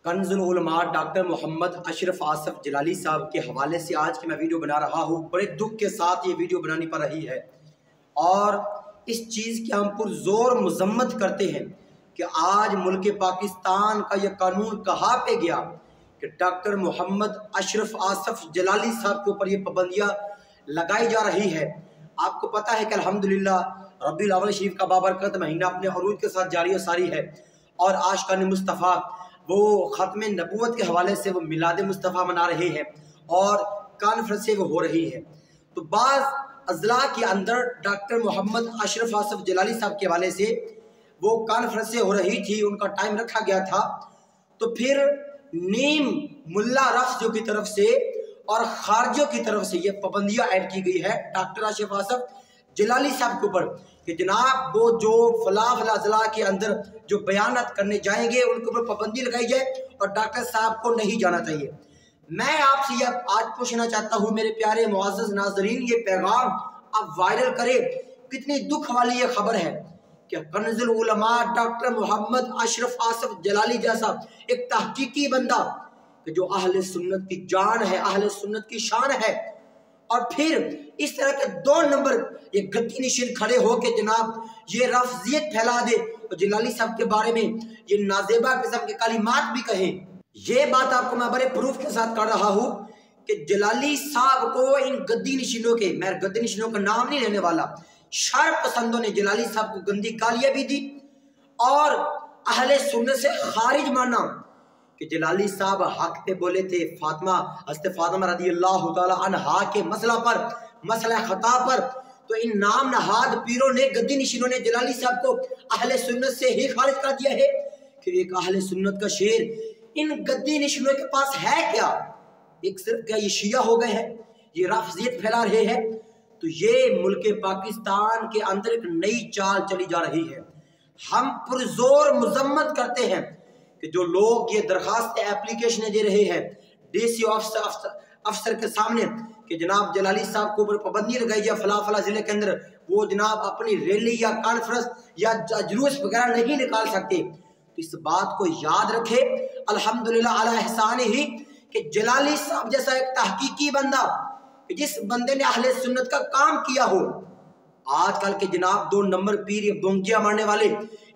कंजुल उलमा डॉक्टर मोहम्मद अशरफ आसफ जलाली साहब के हवाले से आज की मैं वीडियो बना रहा हूँ। बड़े दुख के साथ ये वीडियो बनानी पड़ रही है और इस चीज़ की हम पुरजोर मजम्मत करते हैं कि आज मुल्क पाकिस्तान का यह कानून कहाँ पे गया कि डॉक्टर मोहम्मद अशरफ आसफ जलाली साहब के ऊपर ये पाबंदियाँ लगाई जा रही है। आपको पता है कि अल्हम्दुलिल्लाह रबीउल अव्वल शरीफ का बाबरकत महीना अपने अरूज के साथ जारी व सारी है और आशिकान मुस्तफ़ा वो ख़त्म नबूवत के हवाले से वो मिलाद मुस्तफ़ा मना रहे हैं और कॉन्फ्रेंसें वो हो रही है। तो बाज़ अजला के अंदर डॉक्टर मोहम्मद अशरफ आसफ जलाली साहब के हवाले से वो कॉन्फ्रेंसें हो रही थी, उनका टाइम रखा गया था। तो फिर नीम मुल्ला रफ्ज़ों की तरफ से और खारजों की तरफ से ये पाबंदियाँ ऐड की गई है डॉक्टर अशरफ आसफ जलाली साहब के ऊपर कि जनाब वो जो फला अजला के अंदर जो बयानात करने जाएंगे उनके ऊपर पाबंदी लगाई जाए और डॉक्टर साहब को नहीं जाना चाहिए। मैं आपसे ये आज पूछना चाहता हूँ मेरे प्यारे मुअज़्ज़ज़ नाज़रीन, ये पैगाम आप वायरल करें। कितनी दुख वाली ये खबर है कि कंजुल उलमा डॉक्टर मोहम्मद अशरफ आसफ जलाली जैसा एक तहकीकी बंदा कि जो अहले सुन्नत की जान है, अहले सुन्नत की शान है, और फिर इस तरह के 2 नंबर ये गद्दी निशीन खड़े हो के जनाब ये रफ्जियत फैला दे और जलाली साहब के बारे में ये नाजेबा किस्म के कलिमात भी कहे। ये बात आपको मैं बड़े प्रूफ के साथ कर रहा हूँ कि जलाली साहब को इन गद्दी निशीनों के, मैं गद्दी निशीनों का नाम नहीं लेने वाला, शर पसंदों ने जलाली साहब को गंदी गालियाँ भी दी और अहले सुन्नत से खारिज माना कि जलाली साहब हक पे बोले थे फातिमा हज़रत फातिमा रज़ी अल्लाह तआला अन्हा के मसला पर, मसला खता पर। तो इन नाम नहाद पीरों ने, गद्दी निशीनों ने जलाली साहब को अहले सुन्नत से ही खारिज कर दिया है कि एक अहले सुन्नत का शेर इन गद्दी निशीनों के पास है क्या? एक सिर्फ क्या ये शिया हो गए हैं, ये रफ्जियत फैला रहे हैं। तो ये मुल्क पाकिस्तान के अंदर एक नई चाल चली जा रही है। हम पुरजोर मजम्मत करते हैं कि जो लोग ये दरखास्त एप्लीकेशन दे रहे हैं डीसी अफसर के सामने कि जनाब जलाली साहब को ऊपर पाबंदी लगाई जाए फला फला ज़िले के अंदर, वो जनाब अपनी रैली या कॉन्फ्रेंस या जुलूस वगैरह नहीं निकाल सकते। तो इस बात को याद रखे अल्हम्दुलिल्लाह अला एहसान ही कि जलाली साहब जैसा एक तहकीकी बंदा, जिस बंदे ने अहले सुन्नत का काम किया हो, आजकल के जनाब 2 नंबर पीर ये बोंगिया मारने वाले,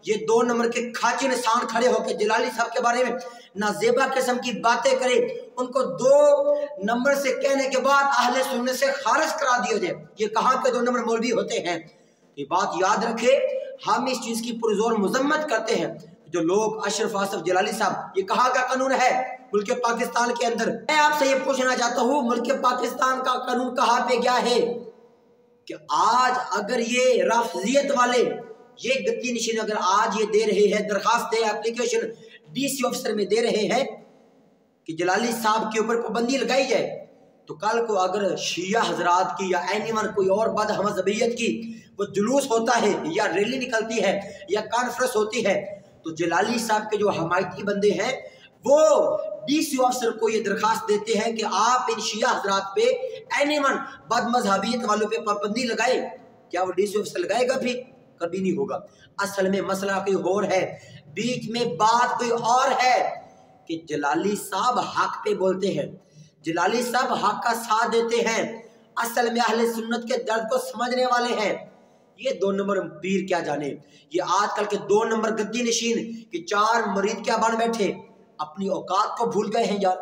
ये 2 नंबर के खाची निशान खड़े होकर जलाली साहब के बारे में नाजेबा किस्म की बातें करे, उनको 2 नंबर से कहने के बाद अहले सुन्नत से खारिज करा दिया जाए। ये कहाँ के 2 नंबर मौलवी होते हैं? ये बात याद रखे। हम इस चीज़ की पुरजोर मजम्मत करते हैं जो लोग अशरफ आसफ जलाली साहब, ये कहाँ का कानून है मुल्क पाकिस्तान के अंदर? मैं आपसे ये पूछना चाहता हूँ मुल्क पाकिस्तान का कानून कहाँ पे गया है कि आज अगर ये रफ्जियत वाले ये गद्दी निशीन अगर आज ये दे रहे हैं दरखास्त एप्लीकेशन डीसी अफसर में दे रहे हैं कि जलाली साहब के ऊपर पाबंदी लगाई जाए, तो कल को अगर शिया हजरात की या एनिमल कोई और बदहमज़हबियत की वो जुलूस होता है या रैली निकलती है या कॉन्फ्रेंस होती है, तो जलाली साहब के जो हमायती बंदे हैं वो डीसी अफसर को ये दरखास्त देते हैं कि आप इन शिया हजरात पे एनिमल बदमज़हबियत वालों पे पाबंदी लगाए। क्या वो डीसी अफसर लगाएगा? भी कभी नहीं होगा। असल में मसला कोई और है, बीच में बात कोई और है कि जलाली साहब हक पे बोलते हैं, जलाली साहब हक का साथ देते हैं, असल में अहले सुन्नत के दर्द को समझने वाले हैं। ये 2 नंबर पीर क्या जाने, ये आजकल के 2 नंबर गद्दी नशीन कि 4 मरीद क्या बन बैठे, अपनी औकात को भूल गए हैं यार।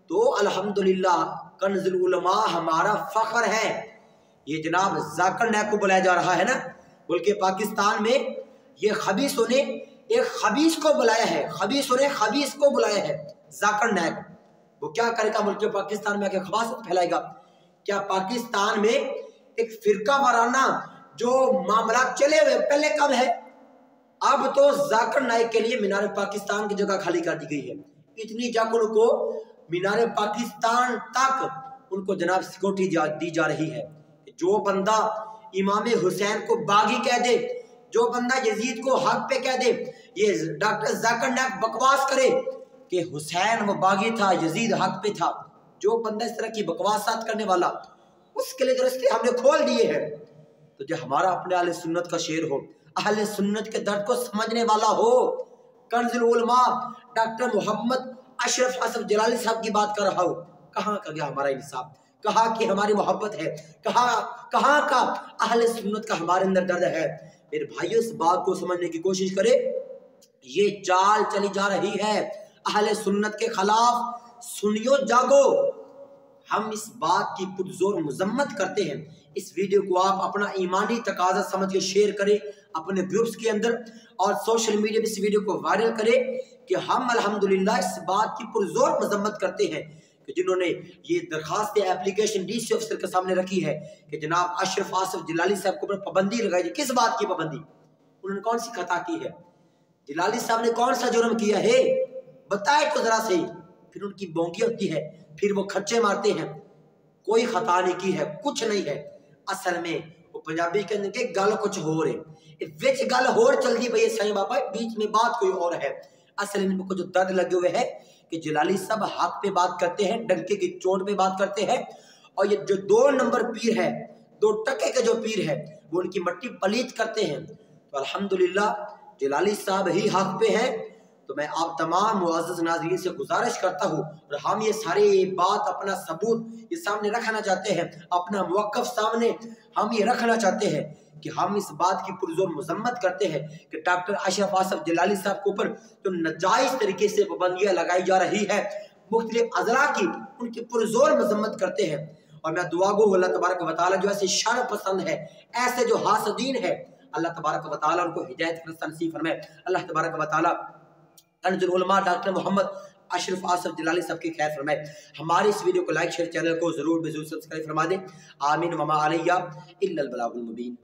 तो अल्हम्दुलिल्लाह कंजुल उलमा हमारा फख्र है। ये जनाब जाकिर नायक को बुलाया जा रहा है ना मुल्क पाकिस्तान में, ये खबीसों ने एक खबीस को बुलाया है, खबीसों ने खबीस को बुलाया है जाकिर नायक। वो क्या करेगा मुल्क पाकिस्तान में आके खबासत फैलाएगा? क्या पाकिस्तान में एक फिरका वाराना जो मामला चले हुए पहले कब है, अब तो जाकिर नायक के लिए मीनार पाकिस्तान की जगह खाली कर दी गई है। इतनी जाकर उनको मीनार पाकिस्तान तक उनको जनाब सिक्योरिटी दी जा रही है। जो बंदा इमाम हुसैन को बागी कह दे, जो बंदा यजीद को हक पे कह दे, ये डॉक्टर जाकिर नायक बकवास करे कि हुसैन वो बागी था, यजीद हक पे था, जो बंदा इस तरह की बकवासात करने वाला, उसके लिए रास्ते हमने खोल दिए हैं। तो जो हमारा अपने अहले सुन्नत का शेर हो, अहले सुन्नत के दर्द को समझने वाला हो, कंजुल उलमा डॉक्टर मोहम्मद अशरफ आसफ जलाली साहब की बात कर रहा हूँ। कहाँ का गया हमारा इंसाफ, कहाँ की हमारी मोहब्बत है, कहाँ का अहले सुन्नत का हमारे अंदर दर्द है। मेरे भाइयों, इस बात को समझने की कोशिश करें। ये चाल चली जा रही है अहले सुन्नत के खिलाफ। सुनियो जागो, हम इस बात की पुरजोर मजम्मत करते हैं। इस वीडियो को आप अपना ईमानी तकाजा समझ के शेयर करें अपने ग्रुप्स के अंदर और सोशल मीडिया पे इस वीडियो को वायरल करें कि हम अल्हम्दुलिल्लाह इस बात की पुरजोर मजम्मत करते हैं कि जिन्होंने ये दरखास्त एप्लीकेशन डीसी ऑफिसर के सामने रखी है कि जनाब अशरफ आसफ जलाली साहब के ऊपर पाबंदी लगाई जाए। किस बात की पाबंदी? उन्होंने कौन सी खता की है? जलाली साहब ने कौन सा जुर्म किया है? बताए तो जरा सही। फिर उनकी बोंगी होती है, फिर वो खर्चे मारते हैं। कोई खता नहीं की है, कुछ नहीं है। असल में वो पंजाबी के अंदर के गल कुछ हो रहे विच गल होर चलती पई है साईं बाबा, बीच में बात कोई और है। असल में इनको जो दर्द लगे हुए है कि जलाली साहब हक पे बात करते हैं, डंके की चोट पे बात करते हैं, और ये जो 2 नंबर पीर है, 2 टके के जो पीर है, वो उनकी मट्टी पलीत करते हैं। तो अल्हम्दुलिल्लाह जलाली साहब ही हक पे हैं। तो मैं आप तमाम मुअज़्ज़ज़ नाज़रीन से गुजारिश करता हूँ, और हम ये सारी बात अपना सबूत ये सामने रखना चाहते हैं, अपना मौक़िफ़ सामने हम ये रखना चाहते हैं कि हम इस बात की पुरजोर मजम्मत करते हैं कि डॉक्टर अशरफ आसफ जलाली साहब के ऊपर जो नाजायज़ तरीके से पाबंदियाँ लगाई जा रही है मुख्तलिफ अज़ला की, उनकी पुरजोर मजम्मत करते हैं। और मैं दुआ गो अल्लाह तबारक व तआला जो ऐसे शर पसंद है, ऐसे जो हासदीन है, अल्लाह तबारक व तआला उनको हिदायत नसीब फरमाए। अल्लाह तबारक व तआला कंजुल उलमा डॉक्टर मोहम्मद अशरफ आसफ जलाली साहब की खैर फरमाए। हमारे इस वीडियो को लाइक शेयर, चैनल को जरूर सब्सक्राइब फरमा दें। आमीन वमा अलैया इल्लल बलागुल मुबीन।